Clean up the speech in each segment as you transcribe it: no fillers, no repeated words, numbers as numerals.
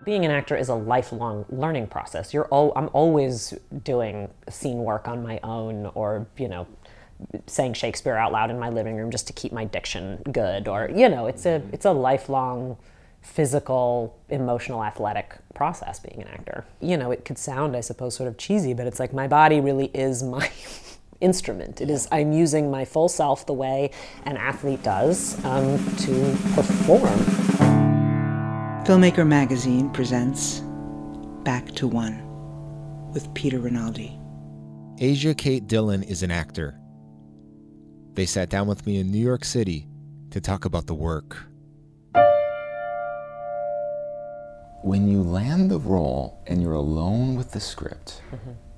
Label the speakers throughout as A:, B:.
A: Being an actor is a lifelong learning process. I'm always doing scene work on my own, or, you know, saying Shakespeare out loud in my living room just to keep my diction good, or, you know, it's a lifelong physical, emotional, athletic process being an actor. You know, it could sound, I suppose, sort of cheesy, but it's like my body really is my instrument. It is, I'm using my full self the way an athlete does to perform.
B: Filmmaker Magazine presents Back to One with Peter Rinaldi.
C: Kate Dillon is an actor. They sat down with me in New York City to talk about the work.
D: When you land the role and you're alone with the script,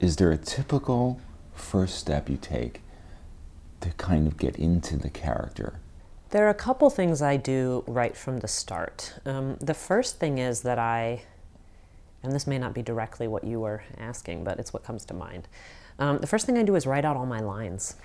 D: is there a typical first step you take to kind of get into the character?
A: There are a couple things I do right from the start. The first thing is that and this may not be directly what you were asking, but it's what comes to mind. The first thing I do is write out all my lines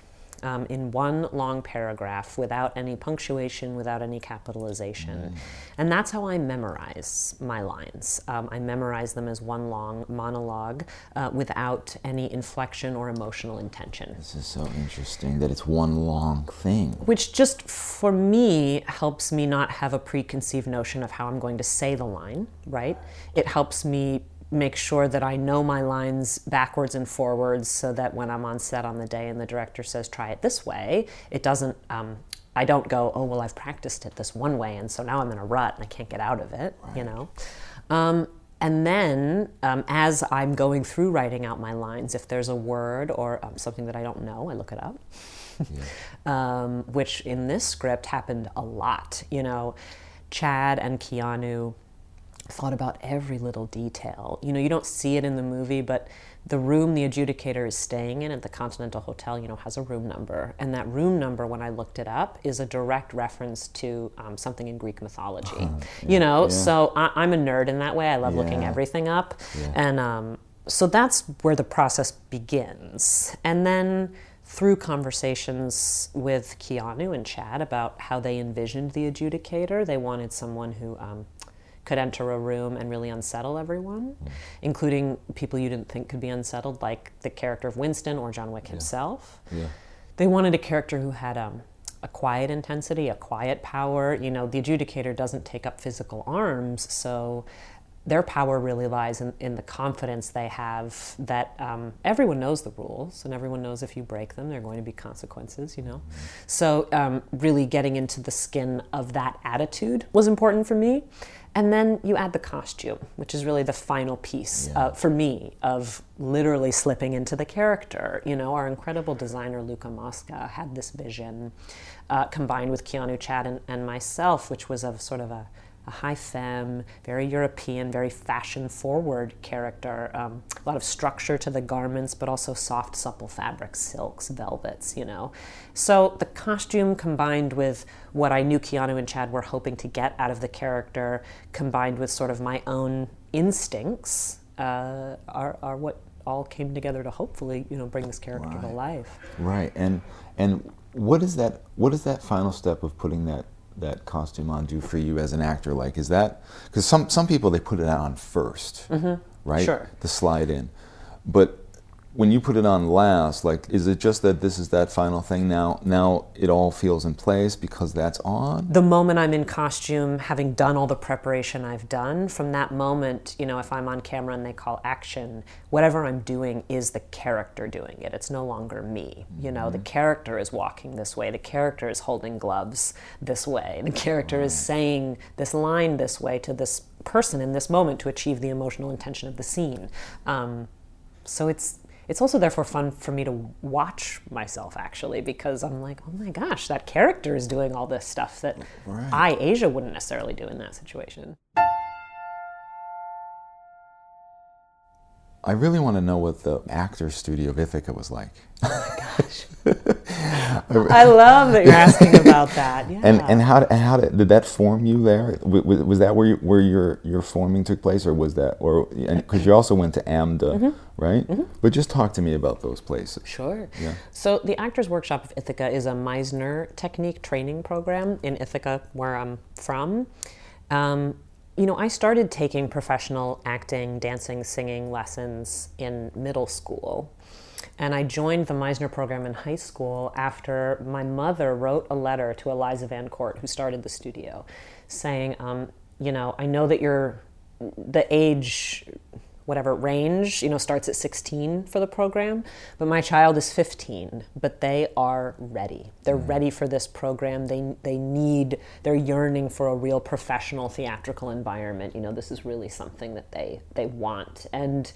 A: in one long paragraph without any punctuation, without any capitalization. And that's how I memorize my lines. I memorize them as one long monologue without any inflection or emotional intention.
D: This is so interesting that it's one long thing.
A: Which just, for me, helps me not have a preconceived notion of how I'm going to say the line, right? It helps me make sure that I know my lines backwards and forwards, so that when I'm on set on the day and the director says, try it this way, it doesn't, I don't go, oh, well, I've practiced it this one way, and so now I'm in a rut and I can't get out of it, right. You know? And then, as I'm going through writing out my lines, if there's a word or something that I don't know, I look it up. Which in this script happened a lot. You know, Chad and Keanu thought about every little detail. You know, you don't see it in the movie, but the room the adjudicator is staying in at the Continental Hotel, you know, has a room number. And that room number, when I looked it up, is a direct reference to something in Greek mythology. You know, so I'm a nerd in that way. I love looking everything up. And so that's where the process begins. And then through conversations with Keanu and Chad about how they envisioned the adjudicator, they wanted someone who could enter a room and really unsettle everyone, including people you didn't think could be unsettled, like the character of Winston or John Wick himself. They wanted a character who had a quiet intensity, a quiet power. You know, the adjudicator doesn't take up physical arms, so their power really lies in the confidence they have that everyone knows the rules, and everyone knows if you break them, there are going to be consequences, you know? So really getting into the skin of that attitude was important for me. And then you add the costume, which is really the final piece for me of literally slipping into the character. You know, our incredible designer, Luca Mosca, had this vision combined with Keanu, Chad, and myself, which was of sort of a high femme, very European, very fashion-forward character. A lot of structure to the garments, but also soft, supple fabrics, silks, velvets, you know. So the costume combined with what I knew Keanu and Chad were hoping to get out of the character, combined with sort of my own instincts, are what all came together to hopefully, you know, bring this character to life.
D: Right, and what is that final step of putting that costume on do for you as an actor? Like, is that, because some people, they put it on first, right? Sure. To slide in. But when you put it on last, like, is it just that this is that final thing now it all feels in place because that's on? The
A: moment I'm in costume, having done all the preparation I've done, from that moment, you know, if I'm on camera and they call action, whatever I'm doing is the character doing it. It's no longer me. You know, the character is walking this way, the character is holding gloves this way, the character is saying this line this way to this person in this moment to achieve the emotional intention of the scene. So it's also therefore fun for me to watch myself, actually, because I'm like, oh my gosh, that character is doing all this stuff that I, Asia, wouldn't necessarily do in that situation.
D: I really want to know what the actor's studio of Ithaca was like.
A: Oh my gosh. I love that you're asking about that. Yeah.
D: And how did that form you there? Was that where your forming took place, or was that, or because you also went to AMDA, right? But just talk to me about those places.
A: Sure. Yeah. So the Actors Workshop of Ithaca is a Meisner technique training program in Ithaca, where I'm from. You know, I started taking professional acting, dancing, singing lessons in middle school. And I joined the Meisner program in high school after my mother wrote a letter to Eliza Van Court, who started the studio, saying, you know, I know that the age, whatever range, you know, starts at 16 for the program, but my child is 15, but they are ready. They're ready for this program. They're yearning for a real professional theatrical environment. You know, this is really something that they want. And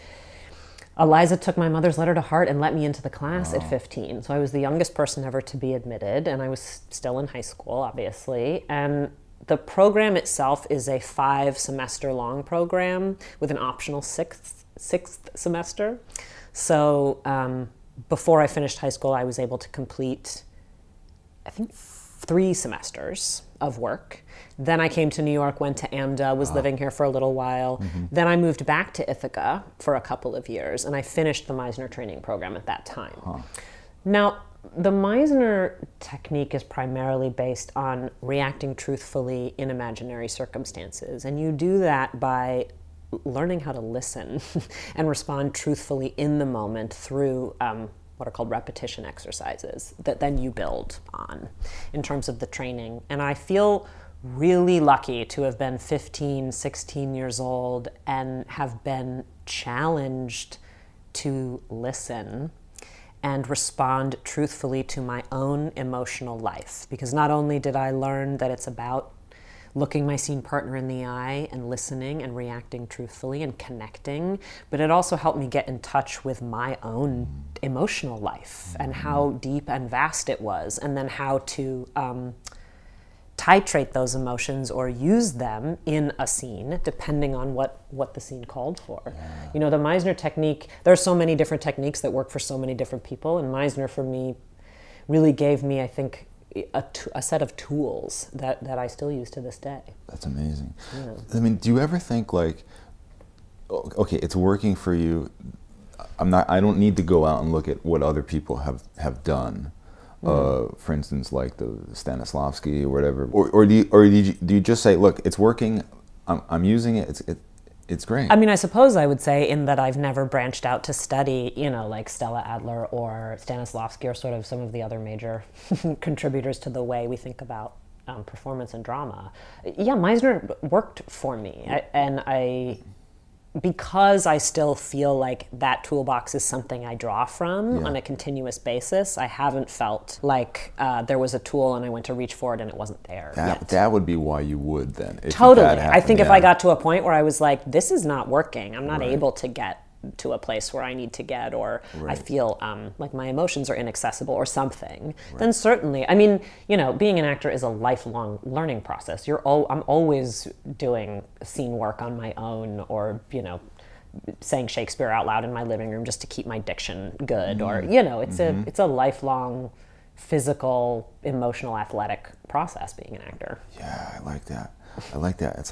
A: Eliza took my mother's letter to heart and let me into the class at 15. So I was the youngest person ever to be admitted, and I was still in high school, obviously. And the program itself is a 5-semester-long program with an optional sixth semester. So before I finished high school, I was able to complete, I think, 3 semesters of work. Then I came to New York, went to AMDA, was living here for a little while. Then I moved back to Ithaca for a couple of years, and I finished the Meisner training program at that time. Now, the Meisner technique is primarily based on reacting truthfully in imaginary circumstances, and you do that by learning how to listen and respond truthfully in the moment through what are called repetition exercises that then you build on in terms of the training. And I feel really lucky to have been 15, 16 years old and have been challenged to listen and respond truthfully to my own emotional life. Because not only did I learn that it's about looking my scene partner in the eye and listening and reacting truthfully and connecting, but it also helped me get in touch with my own emotional life and how deep and vast it was, and then how to titrate those emotions or use them in a scene depending on what the scene called for. You know, the Meisner technique, there are so many different techniques that work for so many different people, and Meisner for me really gave me, I think, a set of tools that I still use to this day.
D: That's amazing.
A: Yeah.
D: I mean, do you ever think like, okay, it's working for you, I don't need to go out and look at what other people have done. For instance, like the Stanislavski or whatever, or do you just say, look, it's working, I'm using it, it's great?
A: I mean, I suppose I would say in that I've never branched out to study, you know, like Stella Adler or Stanislavski or sort of some of the other major contributors to the way we think about performance and drama. Yeah, Meisner worked for me, because I still feel like that toolbox is something I draw from on a continuous basis. I haven't felt like there was a tool and I went to reach for it and it wasn't there yet.
D: That would be why you would then.
A: Totally. I think if I got to a point where I was like, this is not working, I'm not able to get to a place where I need to get, or I feel like my emotions are inaccessible or something, then certainly, I mean, you know, being an actor is a lifelong learning process. I'm always doing scene work on my own, or, you know, saying Shakespeare out loud in my living room just to keep my diction good, or, you know, it's a lifelong physical, emotional, athletic process being an actor.
D: Yeah, I like that. It's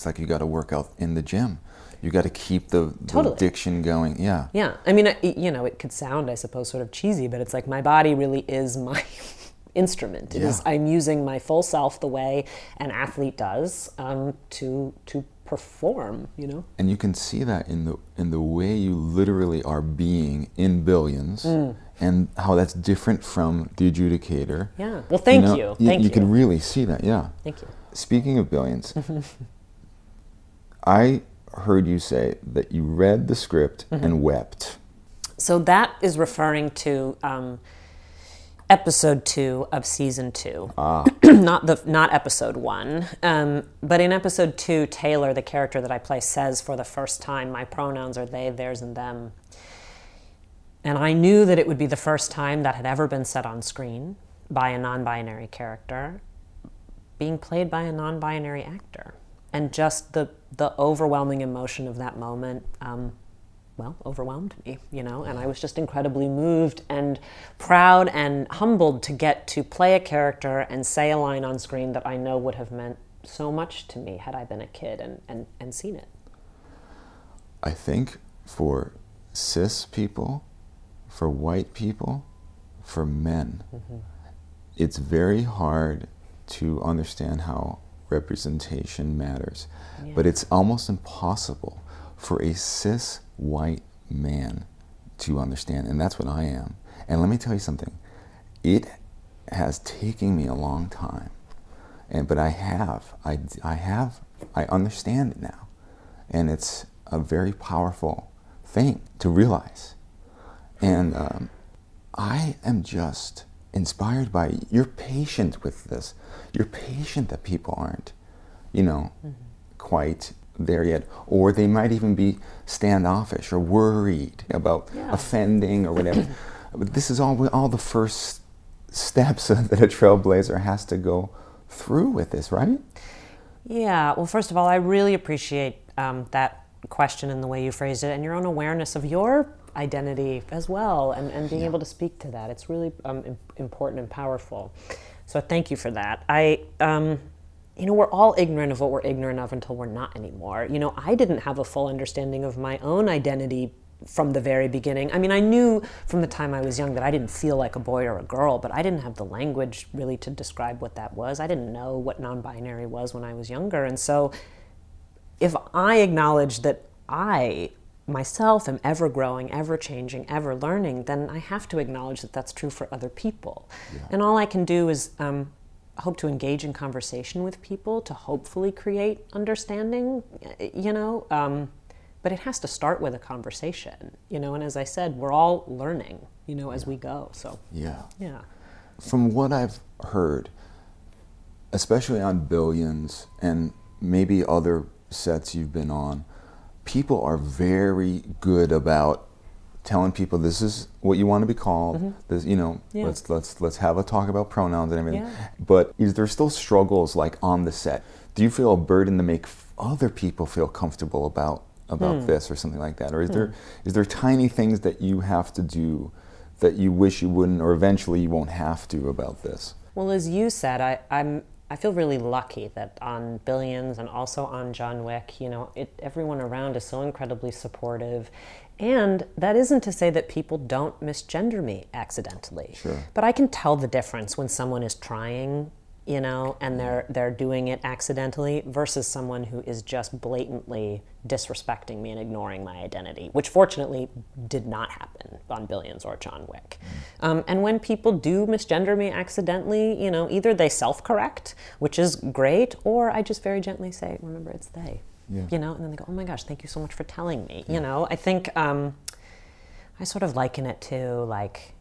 D: like you got to work out in the gym. You got to keep the diction going. Yeah.
A: Yeah. I mean, you know, it could sound, I suppose, sort of cheesy, but it's like my body really is my instrument. It is. I'm using my full self the way an athlete does to perform. You know. And
D: you can see that in the way you literally are being in Billions, and how that's different from The Adjudicator.
A: Yeah. Well, thank you. Thank you.
D: You can really see that. Yeah.
A: Thank you.
D: Speaking of Billions, I heard you say that you read the script and wept.
A: So that is referring to episode 2 of season 2, not episode 1. But in episode 2, Taylor, the character that I play, says for the first time, "My pronouns are they, theirs, and them." And I knew that it would be the first time that had ever been said on screen by a non-binary character, being played by a non-binary actor. And just the overwhelming emotion of that moment, overwhelmed me, you know, and I was just incredibly moved and proud and humbled to get to play a character and say a line on screen that I know would have meant so much to me had I been a kid and seen it.
D: I think for cis people, for white people, for men, it's very hard to understand how representation matters. Yeah. But it's almost impossible for a cis white man to understand, and that's what I am. And let me tell you something, it has taken me a long time, but I understand it now, and it's a very powerful thing to realize. And I am just inspired by you're patient with this. You're patient that people aren't, quite there yet, or they might even be standoffish or worried about offending or whatever. But this is all the first steps that a trailblazer has to go through with this, right?
A: Yeah. Well, first of all, I really appreciate that question and the way you phrased it, and your own awareness of your identity as well, and being able to speak to that. It's really important and powerful. So thank you for that. We're all ignorant of what we're ignorant of until we're not anymore. I didn't have a full understanding of my own identity from the very beginning. I mean, I knew from the time I was young that I didn't feel like a boy or a girl, but I didn't have the language really to describe what that was. I didn't know what non-binary was when I was younger. And so if I acknowledge that I myself am ever growing, ever changing, ever learning, then I have to acknowledge that that's true for other people. Yeah. And all I can do is hope to engage in conversation with people to hopefully create understanding, but it has to start with a conversation, and as I said, we're all learning, as we go, so. Yeah.
D: From what I've heard, especially on Billions and maybe other sets you've been on, people are very good about telling people this is what you want to be called. This, let's have a talk about pronouns and everything. Yeah. But is there still struggles like on the set? Do you feel a burden to make other people feel comfortable about this or something like that? Or is there tiny things that you have to do that you wish you wouldn't, or eventually you won't have to about this?
A: Well, as you said, I feel really lucky that on Billions and also on John Wick, everyone around is so incredibly supportive. And that isn't to say that people don't misgender me accidentally. Sure. But I can tell the difference when someone is trying, and they're doing it accidentally versus someone who is just blatantly disrespecting me and ignoring my identity, which fortunately did not happen on Billions or John Wick. And when people do misgender me accidentally, either they self-correct, which is great, or I just very gently say, remember, it's they. Yeah. And then they go, oh my gosh, thank you so much for telling me. I think I sort of liken it to, like,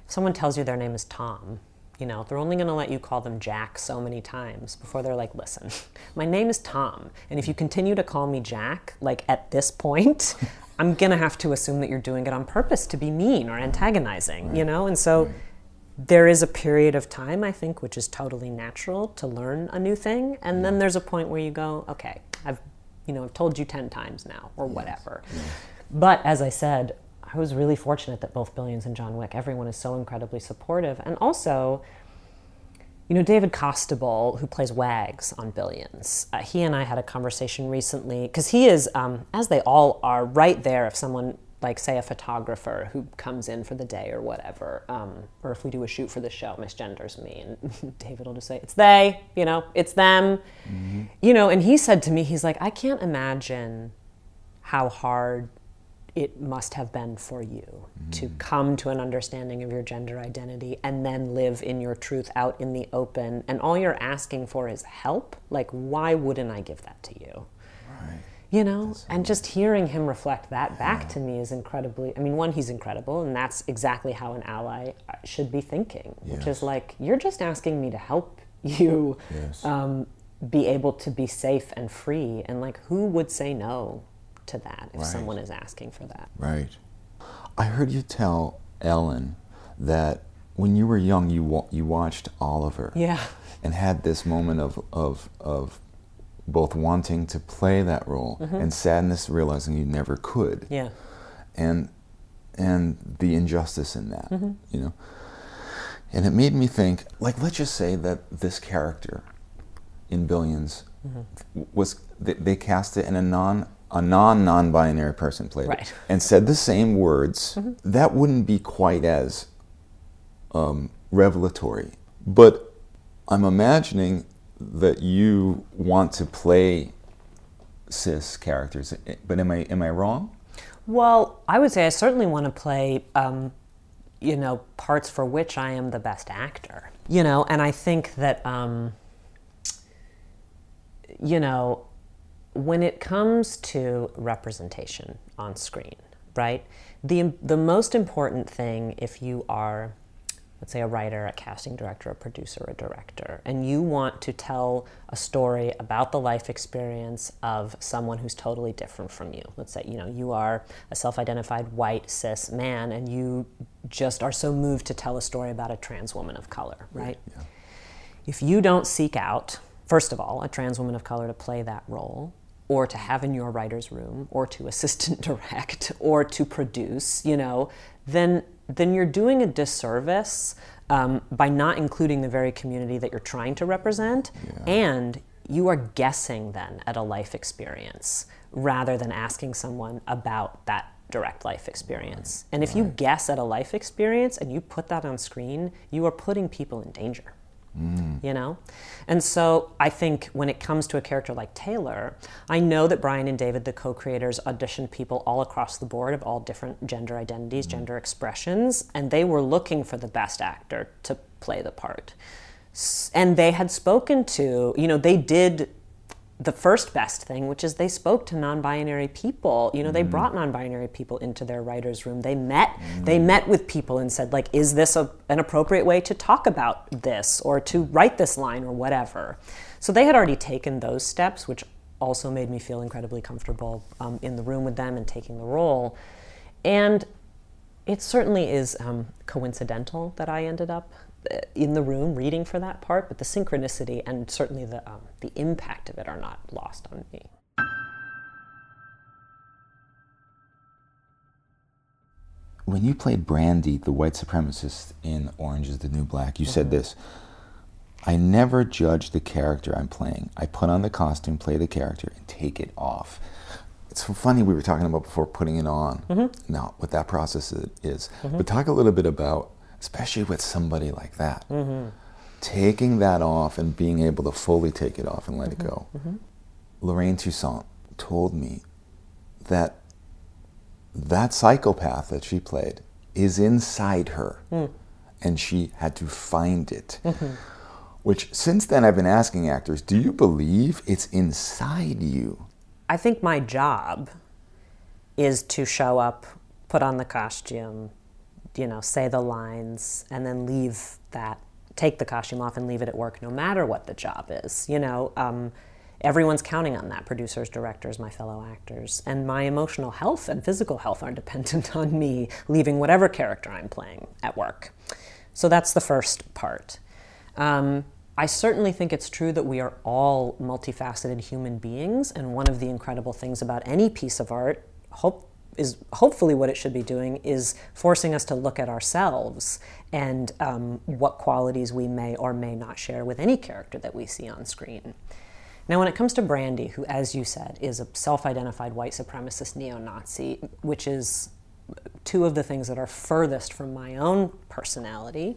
A: if someone tells you their name is Tom, they're only going to let you call them Jack so many times before they're like, listen, my name is Tom, and if you continue to call me Jack, like at this point, I'm going to have to assume that you're doing it on purpose to be mean or antagonizing, And so there is a period of time, I think, which is totally natural to learn a new thing, and then there's a point where you go, okay, I've told you 10 times now, or whatever. Yes. But as I said, I was really fortunate that both Billions and John Wick, everyone is so incredibly supportive. And also, David Costabile, who plays Wags on Billions, he and I had a conversation recently, because he is, as they all are, right there if someone, like, say, a photographer who comes in for the day or whatever, or if we do a shoot for the show, misgenders me, and David will just say, it's they, it's them. And he said to me, he's like, I can't imagine how hard it must have been for you to come to an understanding of your gender identity and then live in your truth out in the open, and all you're asking for is help. Like, why wouldn't I give that to you? Right. And just hearing him reflect that back to me is incredibly, one, he's incredible, and that's exactly how an ally should be thinking, which is like, you're just asking me to help you be able to be safe and free, and like, who would say no to that if someone is asking for that?
D: Right. I heard you tell Ellen that when you were young, you watched Oliver. Yeah. And had this moment of both wanting to play that role and sadness, realizing you never could. Yeah. And the injustice in that, And it made me think, like, let's just say that this character in Billions was, they cast it in a non-binary person played it, and said the same words, that wouldn't be quite as revelatory. But I'm imagining that you want to play cis characters, but am I wrong?
A: Well, I would say I certainly want to play, you know, parts for which I am the best actor. You know, and I think that, you know, when it comes to representation on screen, right? The most important thing, if you are, let's say, a writer, a casting director, a producer, a director, and you want to tell a story about the life experience of someone who's totally different from you. Let's say, you know, you are a self-identified white cis man and you just are so moved to tell a story about a trans woman of color, right? Yeah. If you don't seek out, first of all, a trans woman of color to play that role, or to have in your writer's room, or to assistant direct, or to produce, you know, then you're doing a disservice by not including the very community that you're trying to represent, and you are guessing then at a life experience rather than asking someone about that direct life experience. And if you guess at a life experience and you put that on screen, you are putting people in danger. You know? And so I think when it comes to a character like Taylor, I know that Brian and David, the co-creators, auditioned people all across the board of all different gender identities, gender expressions, and they were looking for the best actor to play the part. And they had spoken to, you know, they did the first best thing, which is they spoke to non-binary people. You know, they brought non-binary people into their writer's room. They met with people and said, like, is this an appropriate way to talk about this or to write this line or whatever? So they had already taken those steps, which also made me feel incredibly comfortable in the room with them and taking the role. And it certainly is coincidental that I ended up in the room reading for that part, but the synchronicity and certainly the impact of it are not lost on me.
D: When you played Brandy, the white supremacist in Orange is the New Black, you said this: I never judge the character I'm playing. I put on the costume, play the character, and take it off. It's so funny, we were talking about before putting it on, now what that process is. But talk a little bit about, especially with somebody like that, taking that off and being able to fully take it off and let it go. Lorraine Toussaint told me that that psychopath that she played is inside her, and she had to find it. Which, since then, I've been asking actors, do you believe it's inside you?
A: I think my job is to show up, put on the costume, you know, say the lines, and then leave that, take the costume off and leave it at work, no matter what the job is. You know, everyone's counting on that, producers, directors, my fellow actors. And my emotional health and physical health are dependent on me leaving whatever character I'm playing at work. So that's the first part. I certainly think it's true that we are all multifaceted human beings, and one of the incredible things about any piece of art, hopefully what it should be doing, is forcing us to look at ourselves and what qualities we may or may not share with any character that we see on screen. Now, when it comes to Brandy, who, as you said, is a self-identified white supremacist neo-Nazi, which is two of the things that are furthest from my own personality,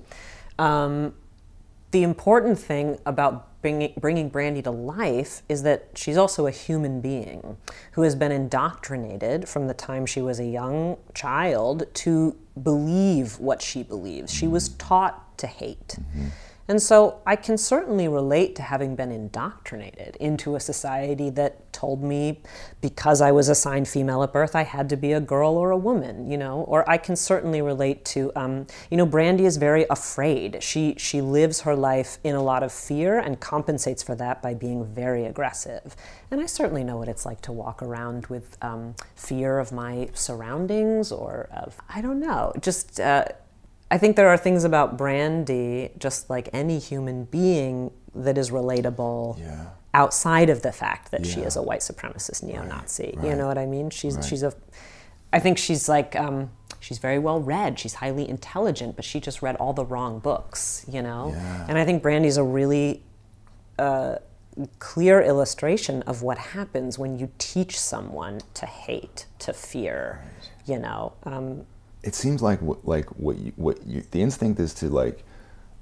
A: the important thing about bringing Brandy to life is that she's also a human being who has been indoctrinated from the time she was a young child to believe what she believes. She was taught to hate. And so I can certainly relate to having been indoctrinated into a society that told me because I was assigned female at birth, I had to be a girl or a woman, you know, or I can certainly relate to, you know, Brandy is very afraid. She lives her life in a lot of fear and compensates for that by being very aggressive. And I certainly know what it's like to walk around with fear of my surroundings or of, I don't know, just, I think there are things about Brandy, just like any human being, that is relatable outside of the fact that she is a white supremacist neo-Nazi. You know what I mean? I think she's like, she's very well read, she's highly intelligent, but she just read all the wrong books, you know? And I think Brandy's a really clear illustration of what happens when you teach someone to hate, to fear, you know?
D: It seems like the instinct is to like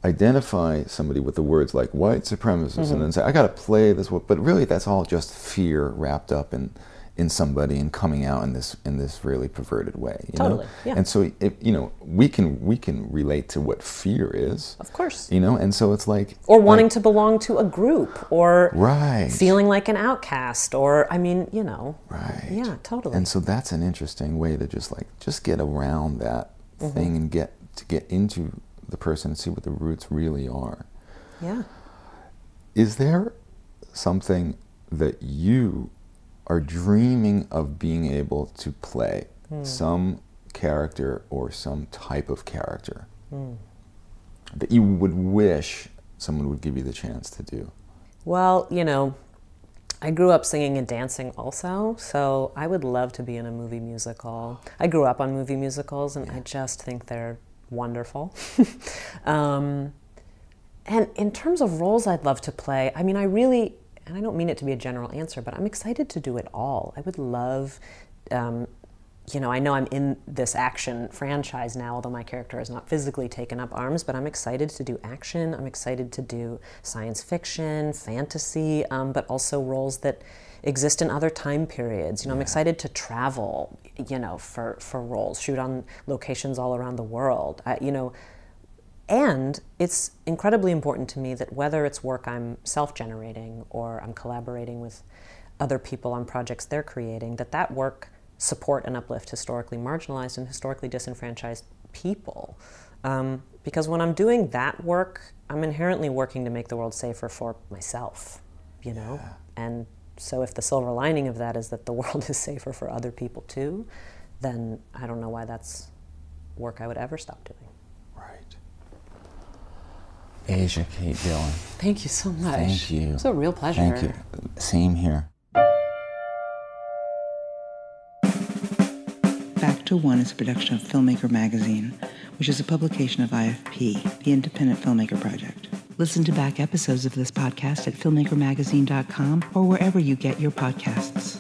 D: identify somebody with the words like white supremacist and then say, I got to play this, but really that's all just fear wrapped up in somebody and coming out in this really perverted way. You know?
A: Yeah.
D: And so, we can relate to what fear is.
A: Of course.
D: And so it's like...
A: Or wanting to belong to a group, or
D: right.
A: feeling like an outcast, or,
D: Right.
A: Yeah, totally.
D: And so that's an interesting way to just get around that thing and get into the person and see what the roots really are.
A: Yeah.
D: Is there something that you are dreaming of being able to play, some character or some type of character, that you would wish someone would give you the chance to do?
A: Well, I grew up singing and dancing also, so I would love to be in a movie musical. I grew up on movie musicals, and I just think they're wonderful. And in terms of roles I'd love to play, I really, and I don't mean it to be a general answer, but I'm excited to do it all. I would love, I know I'm in this action franchise now, although my character has not physically taken up arms, but I'm excited to do action. I'm excited to do science fiction, fantasy, but also roles that exist in other time periods. I'm excited to travel, for roles, shoot on locations all around the world, and it's incredibly important to me that whether it's work I'm self-generating or I'm collaborating with other people on projects they're creating, that work support and uplift historically marginalized and historically disenfranchised people. Because when I'm doing that work, I'm inherently working to make the world safer for myself, And so if the silver lining of that is that the world is safer for other people too, then I don't know why that's work I would ever stop doing.
D: Asia Kate Dillon.
A: Thank you so much.
D: Thank you.
A: It's a real pleasure.
D: Thank you. Same here.
B: Back to One is a production of Filmmaker Magazine, which is a publication of IFP, the Independent Filmmaker Project. Listen to back episodes of this podcast at filmmakermagazine.com or wherever you get your podcasts.